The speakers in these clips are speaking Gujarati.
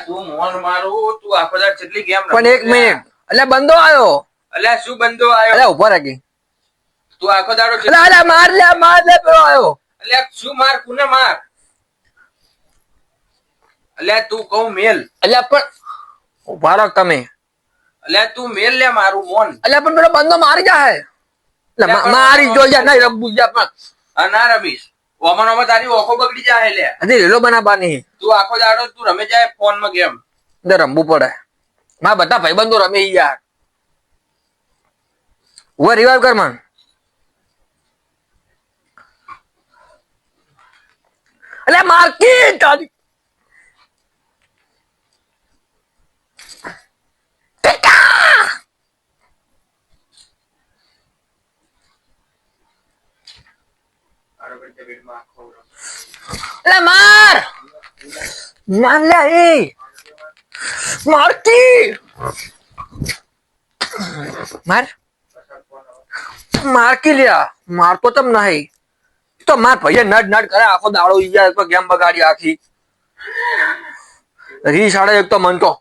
તું મોન મારું તું આખો દાડ કેટલી ગેમ પણ એક મિનિટ એટલે બંધો આવ્યો અલ્યા શું બંધો આવ્યો એટલે ઉભો રાખી તું આખો દાડો એટલે માર લે પેલો આવ્યો અલ્યા શું માર કોને માર અલ્યા તું કહું મેલ એટલે પણ ઉભા રાખ તમે અલ્યા તું મેલ લે મારું મોન એટલે પણ પેલો બંધો મારી જાય એટલે મારી જો જા નહીં રમવું જા પણ ના રમીશ ઓમાં તારી ઓખો બગડી જાય લે હજી રેલો બનાવવાની તું આખો દાડો તું રમે જાય ફોન માં ગેમ રમવું પડે મારા બધા ભાઈબંધો રમે યાર હું રિવાઇવ કર મન એટલે માર્કેટ એટલે માર લે એ મારતી મારકી લ્યા મારતો તમ નહીં તો માર ભાઈ નડ કરે આખો દાડો યાર ગેમ બગાડી આખી રી સાડે એક તો મન તો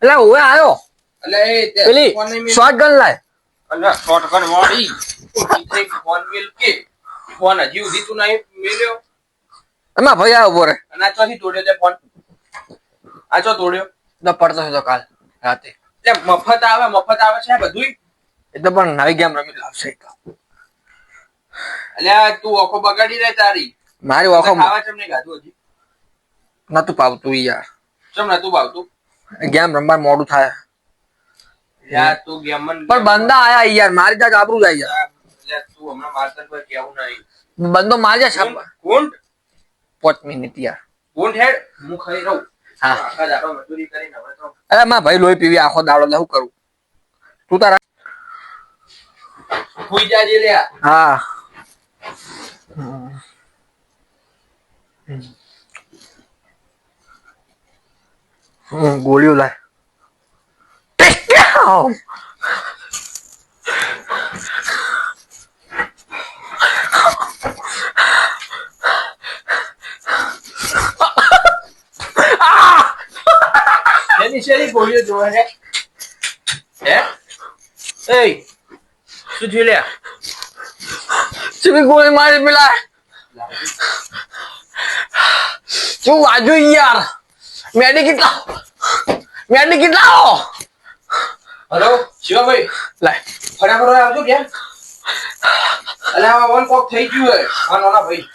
એટલે ઓવે આવ્યો એટલે પેલી શોર્ટ ગન લાય અલ્યા શોર્ટ ગન વાળી ફોન મિલ કે ફોન હજી સુધી તું નહીં મેલ્યો એમાં ભાઈ આવ્યો બોરે અને આ ચોથી તોડ્યો તે ફોન આ ચો તોડ્યો તો પડતો હતો કાલ રાતે એટલે મફત આવે છે બધું એ તો પણ નવી ગેમ રમી લાવશે અલ્યા તું ઓખો બગાડી રે તારી મારી ઓખો ખાવા ચમ નહીં ખાધું હજી નતું પાવતું યાર ચમ નતું ભાવતું ગેમ રમવા મોડું થાય યાર તું ગેમ પણ બંદા આયા યાર મારી જાત આબરૂ જાય યાર તું હમણાં મારતર પર કેવું નહીં બંદો મારજે સાહેબ કોણ 5 મિનિટ યાર કોણ હેડ હું ખાઈ રહું હા આખા દાડો મજૂરી કરીને હવે તો અરે માં ભાઈ લોહી પીવી આખો દાડો શું કરું તું તારા હુઈ જાજે લે હા ગોળીઓ લાય એની શેરી ગોળીઓ જોવે હે એ શું જોઈ લે ચીવી ગોળી મારી પેલા તું વાજુ યાર મેડિકિટ લાવો હેલો શિવાભાઈ લાય ફટાફટ આવજો કેમ અલ્યા વન કોક થઈ ગયું હે હા નાના ભાઈ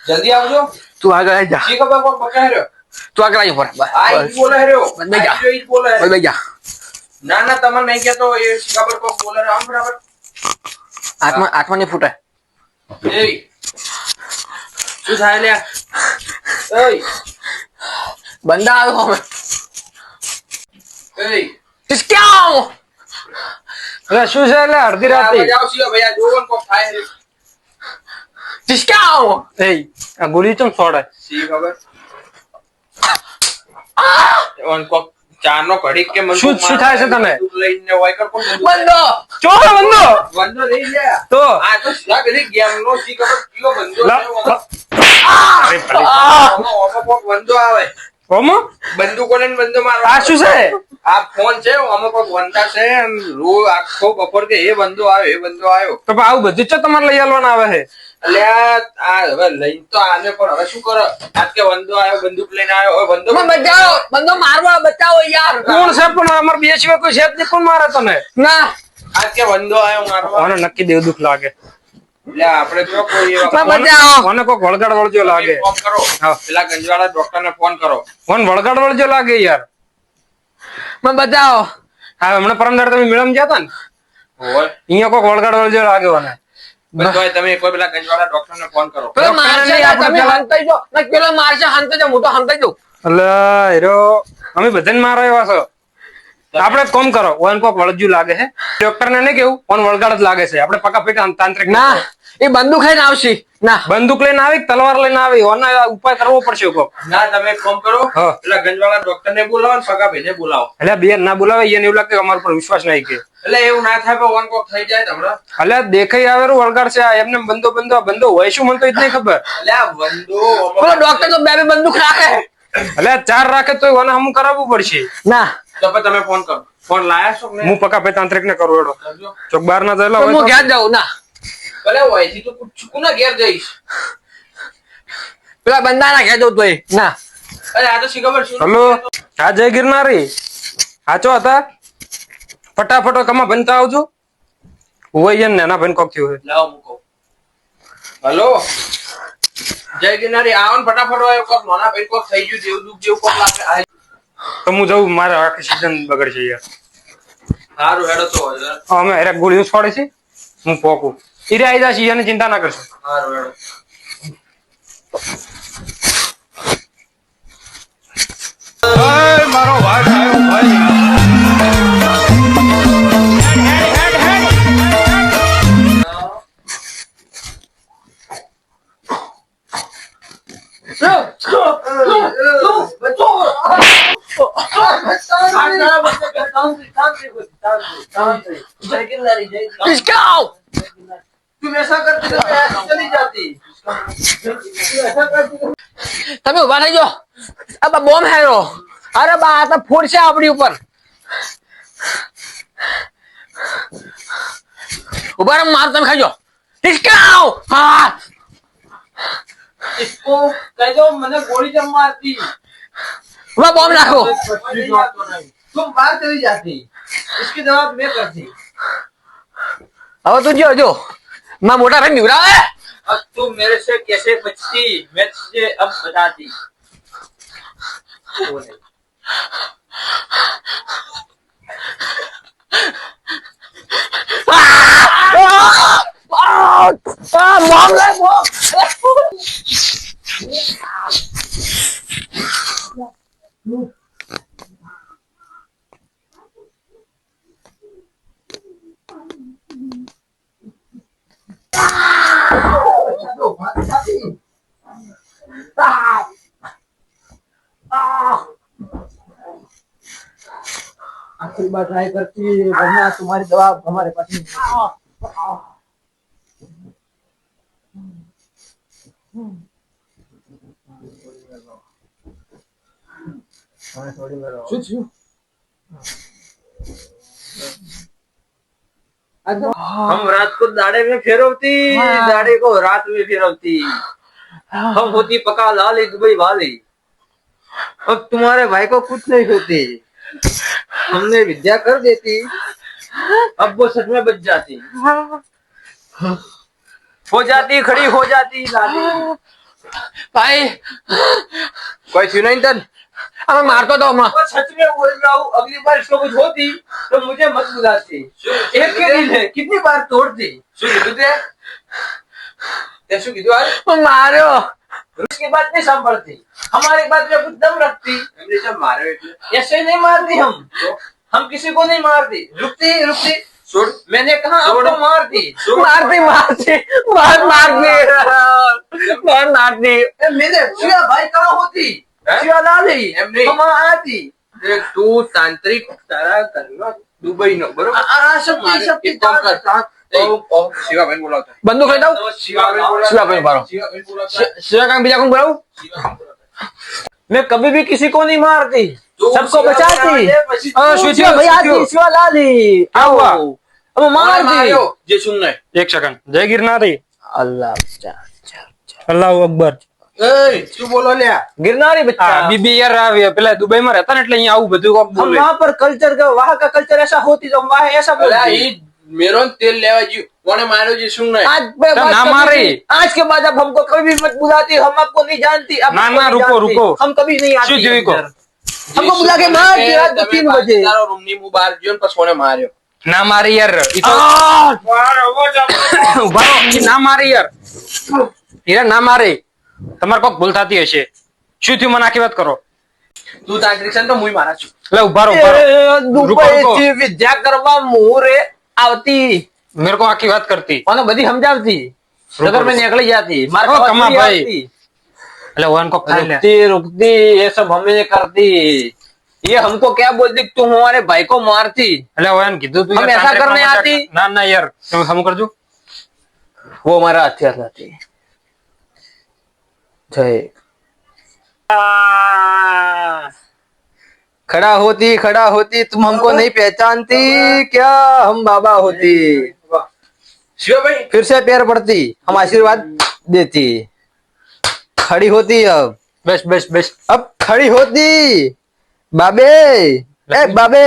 જલ્દી આવજો તું આગળ આવી જા શી ખબર કોક પકડા રહ્યો તું આગળ આવી પર આ ઈ બોલે રહ્યો બંધ જા. ઈ બોલે રહ્યો. ભાઈ જા ના ના તમને નહીં કહેતો એ શી ખબર કોક બોલે રહ્યો આમ ફટાફટ આત્મા ને ફૂટે એ શું થાય લ્યા એય બંદા આવ્યો હવે એય ટિસ્ક્યાઓ અરે શું છે એટલે અડધી રાતે જાવ શિવાભાઈ આ જોવન કોક થાય છે ટિસ્ક્યાઓ એ આ ગોળી ચમ છોડે શી ખબર ઓન કોક ચાનો ઘડીક કે મન શું થાય છે તને? લઈને હોય કર કોણ બંદો ચોર બંધો બંધો રહી ગયા તો આ તો સીધા કરી ગેમ નો શી ખબર કયો બંધો લા- છે અરે ભલે. ઓમાં કોક બંધો આવે ઓમો બંદૂકો લઈને બંધો મારવા આ શું છે આ ફોન છે ઓમાં કોક વંતા છે અને રો આખો બપોર કે એ બંધો આવ્યો તો પણ આવું બધું છે તમારે લઈ આવવાના આવે છે અલ્યા આ હવે લઈને તો આને પણ હવે શું કરો આજ કે બંધો આવ્યો બંદૂક લઈને આવ્યો હવે બંધો બચાવો બંદો મારવા બચાવો યાર કોણ છે પણ અમારે બે સિવાય કોઈ છે જ નહીં કોણ મારે તને ના આજ કે બંધો આવ્યો મારવા મને નક્કી દેવ દુઃખ લાગે એટલે આપણે જો કોઈ એવા બચાવો મને કોઈ વળગાડ વળજો લાગે ફોન કરો હા. પેલા ગંજવાળા ડોક્ટર ને ફોન કરો મને વળગાડ વળજો લાગે યાર મને બચાવો હા હમણાં પરમદાર તમે મેળમ ગયા હતા ને હોય અહીંયા કોઈ વળગાડ વળજો લાગે મને બંધો તમે કોઈ પેલા ગંજવાળા ડોક્ટર ને ફોન કરો પેલો ડોક્ટર મારશે નહીં, આપણે તમે પેલા- હંતાઈ જો ના પેલો મારશે હંતાઈ જો હું તો હંતાઈ દઉં એટલે હીરો અમે બધાને મારો એવા છો આપણે એક કામ કરો ઓન કોક વળજ્યું લાગે છે ડોક્ટર ને નહીં કેવું ઓન વળગાડ જ લાગે છે આપણે પકા પેટા તાંત્રિક ના એ બંદૂક લઈને આવશે ના બંદૂક લઈને આવી તલવાર લઈને આવી ઓના ઉપાય કરવો પડશે કોક ના તમે એક કામ કરો હા. પેલા ગંજવાળા ડોક્ટર ને બોલાવો ને પગા ભાઈને બોલાવો એટલે બે ના બોલાવે એને એવું લાગે કે અમારા પર વિશ્વાસ નહીં કે એટલે એવું ના થાય કે વન કોક થઈ જાય તમને એટલે દેખાઈ આવેલું વળગાડ છે આ એમને બંદો હોય શું મને તો એ જ નહીં ખબર એટલે આ બંદો પેલો ડોક્ટર તો બે બંદૂક રાખે એટલે ચાર રાખે તો ઓને હમું કરાવવું પડશે ના તો પછી તમે ફોન કરો ફોન લાયા છો કે નહીં? હું પકા પે તાંત્રિક ને કરું એડો કરજો. ચોક બાર ના થયેલા તો હું હોય ઘેર જાઉં ના ભલે હોયથી તો કોના ઘેર જઈશ પેલા બંદાના ઘેર જવું તોય ના અરે આ તો શી ખબર શું હલો આ જય ગિરનારી સાચો હતા ફટાફટ કમા બનતા આવજો હોય ને નાના ભાઈ કોક થયું લાવો મૂકો હલો જય ગિરનારી આવો ને ફટાફટ હોય કોક નાના ભાઈ કોક થઈ ગયું જેવું દુઃખ જેવું કોક લાગે આ તો હું જઉં મારે આખી સીઝન બગડશે યાર સારું હેડો તો હવે. અમે હેરે ગોળીઓ છોડે છે હું પોકું ઈરે આવી જશે ઈયાની ચિંતા ના કરશો સારું હેડો મારો ભાઈ આવ્યો ભાઈ Let's go! तुम ऐसा करती तो मैं चली जाती તમે ઉભા થઈ જાઓ આ બોમ્બ હેરો અરે બા આ તો ફૂટશે આપણી ઉપર ઉભા રહો માર તમે ખાઈ જાઓ Let's go! હા इसको कह दो मैंने गोली जब मारती ઉભા બોમ્બ નાખો तुम बाहर चली जाती इसकी जवाब मैं करती હવે તું જો માં મોટા ભાઈ નિવરાવે अब तुम मेरे से कैसे बचती मैं तुझे अब बताती वो नहीं। બોમ્બ લે બોમ્બ आखिरी बार ट्राई करती वरना तुम्हारी दवा हमारे पास नहीं हम रात को दाढ़े में फेरवती दाढ़े को रात में फेरवती हम होती पका लाली दुबई वाली अब तुम्हारे भाई को कुछ नहीं होती हमने विद्या कर देती अब वो सच में बच जाती हो जाती खड़ी हो जाती लाली ભાઈ कोई सुना नहीं तन અમે મારતો તો હમણાં मैं सच में बोल रहा हूँ अगली बार इसको कुछ होती तो मुझे मत बुलाती एक के दिल है कितनी बार तोड़ती शू कीधु यार માર્યો उसकी बात नहीं संभलती हमारी बात में कुछ दम रखती मारे ऐसे नहीं मारती हम किसी को नहीं मारती रुकती रुकती छोड़ मैंने कहा आपको मारती મારતી મારતી માર મારતી માર મારતી मेरे शिवा भाई कहाँ होती शिवा लाली हम आती तू तांत्रिक तारा करना दुबई नो बरोबर शक्ति शक्ति शिवाભાઈ બોલાવતા બંદૂક લઈ દઉં શિવાભાઈ બારો શિવા કાંઈ બીજા કોણ બોલાવું मैं कभी भी किसी को नहीं मारती सबको बचाती શિવા ભાઈ આતી શિવા લાલી આવો अब मार જે સુનને એક સેકન્ડ જય ગિરનારી अल्लाह અલ્લાહુ અકબર એ શું બોલો લ્યા गिरनारी આ बच्चा બીબી યાર આવે પેલા દુબઈ માં રહેતા ને એટલે અહીંયા આવું બધું કોક हम બોલે वहाँ पर कल्चर का वहाँ का कल्चर ऐसा होती तो हम वहाँ ऐसा बोलते ई मेरो तेल लेवा जी कोने मारो जी सुन रहे आज पे तो बात ना कभी मारे। भी- आज के बाद अब हमको कभी भी मत बुलाती हम आपको नहीं जानती आप ना, हमको ना, नहीं रुको, जानती। रुको। हम कभी नहीं आती શું થયું કહો? इधर। हमको बुला के मार दिया रात को 3 बजे तारो रूम नी मुंह बाहर जियो पस कोने मार्यो ના મારી યાર ઈ તો ઉભા રહો, ઈ ના મારી યાર હીરા ના મારે તમારે કોક ભૂલ થતી હશે શું થયું મને આખી વાત કરો તું તાંત્રિક છે ને તો મુય મારા છું. એટલે ઉભા રહો, ઉભા રહો. દુબઈ રૂકો. થી વિદ્યા કરવા મોરે આવતી મેરે કો આખી વાત કરતી. અને બધી સમજાવતી સગર में निकली जाती मार ओ, खावा कमा चोरी भाई। आती। એટલે ઓન કો ખાઈ લે. रुकती रुकती ये सब हमें करती ये हमको क्या बोलती कि तुम हमारे भाई को मारती એટલે ઓન કીધું તું हम યાર ऐसा તાંત્રિક करने માં आती? ના ના યાર તમે હમ કરજો. वो हमारा हथियार लाती जय खड़ा होती तुम हमको नहीं पहचानती क्या हम बाबा होती શિવાભાઈ फिर से पैर पड़ती हम आशीर्वाद देती खड़ी होती अब બસ બસ બસ. अब खड़ी होती बाबे ए बाबे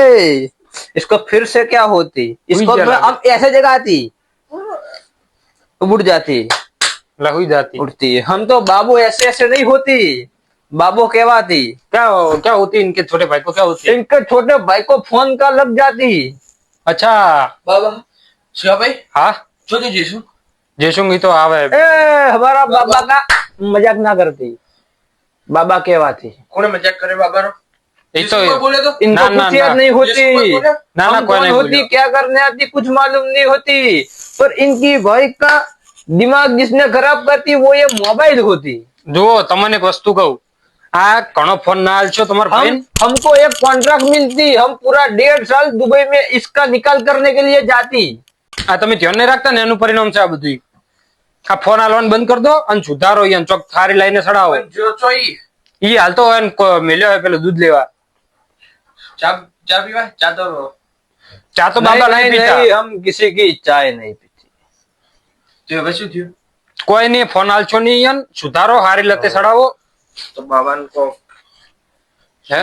इसको फिर से क्या होती इसको हुई क्या अब ऐसे जगह आती उड़ जाती એટલે હુઈ જાતી. उड़ती हम तो बाबू ऐसे ऐसे नहीं होती बाबू कहवाती क्या क्या होती इनके छोटे भाई को क्या होती? इनके छोटे भाई को फोन का लग जाती अच्छा બાબા શિવાભાઈ हाँ જોજો જઈશું. जयशुंगी तो आवे. ए हमारा बाबा का मजाक ना करती बाबा कहवाती કોણે મજાક કરે બાબાનો? ये तो જયસુખ બોલે તો इनको ना, ना, कुछ याद ना। नहीं જયસુખ होती બોલે? ना ना हम कोई कौन नहीं होती बोलियो. क्या करने आती कुछ मालूम नहीं होती पर इनकी भाई का दिमाग जिसने खराब करती वो ये मोबाइल होती જુઓ તમને એક વસ્તુ કહું, આ ઘણો ફોન ના આલશો તમારા ભાઈ. हमको एक कॉन्ट्रैक्ट मिलती हम पूरा 1.5 साल दुबई में इसका निकाल करने के लिए जाती આ તમે ધ્યાન નહીં રાખતા ને એનું પરિણામ છે આ બધું. આ ફોન આલવાનું બંધ કરી દો અને સુધારો એને ચોક થારી લઈને સડાવો. પણ જો ચોઈ ઈ હાલતો હોય ને મેલ્યો હોય પેલું દૂધ લેવા. ચા ચા પીવા ચા તો ચા તો બાબા નહીં પીતા. हम किसी की चाय नहीं पीती તો હવે શું થયું? કોઈ નહીં ફોન આલશો નહીં એને સુધારો હારી લતે સડાવો. તો બાબાને કહો. હે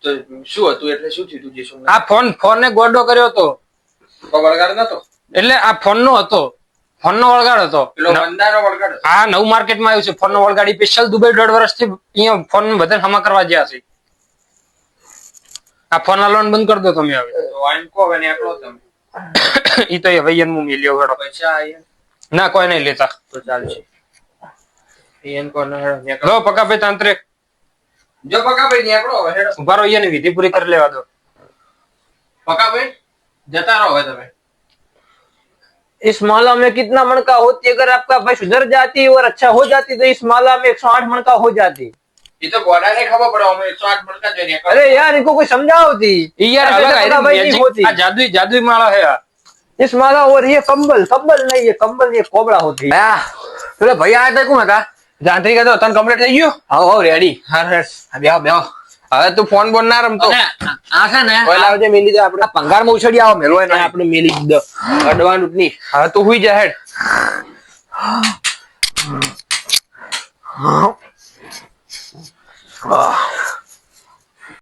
તો શું હતું એટલે શું થયું તું જઈશું? આ ફોન ને ગોડો કર્યો હતો વળગાડ નતો એટલે આ ફોન નો હતો, ફોન નો વળગાડ હતો. પેલો બંદાનો વળગાડ હતો. આ નવું માર્કેટમાં આવ્યું છે ફોન નો વળગાડી સ્પેશિયલ દુબઈ 1.5 વર્ષથી અહીંયા ફોન બધાને હમા કરવા ગયા છે. આ ફોન આલવાનું બંધ કરી દો તમે હવે. તો આઈને કહો હવે નીકળો તમે. ઈ તો હવે એનું મિલ્યો હેડો. પૈસા આયા ના કોઈ નહીં લેતા. તો ચાલશે. એને કહો ને હેડો નીકળો. લો પકાભાઈ તાંત્રિક જો પકાભાઈ નીકળો હવે હેડો. ઉભા રહો, એની વિધિ પૂરી કરી લેવા દો. પકાભાઈ જતા રહો હવે તમે. इस माला में कितना मन का होती अगर आपका भाई सुधर जाती और अच्छा हो जाती तो इस माला में 108 मन का हो जाती એ તો ગોડાને ખબર પડે અમે 108 મણકા જોઈએ નીકળો. अरे यार इनको कोई समझाओती ઈ યાર ऐसे અલગ तो भाई नहीं magic, होती આ જાદુઈ માળા હે આ. इस माला और ये कंबल नहीं ये कंबल ये कोबड़ा होती પેલા ભાઈ આ હતા કોણ હતા? જાંત્રિક હતો તને કમ્પ્લીટ થઈ ગયું? હા રેડી. હા બેહો બેહો. હવે તું ફોન બોન ના રમતો. અને આ છે ને ઓય લાવજે મેલી દે આપણે. આ ભંગારમાં ઉછળી આવો મેલો એને. આપણે મેલી જ દો. અડવાનું જ નહીં. હવે તું હુઈ જા હેડ.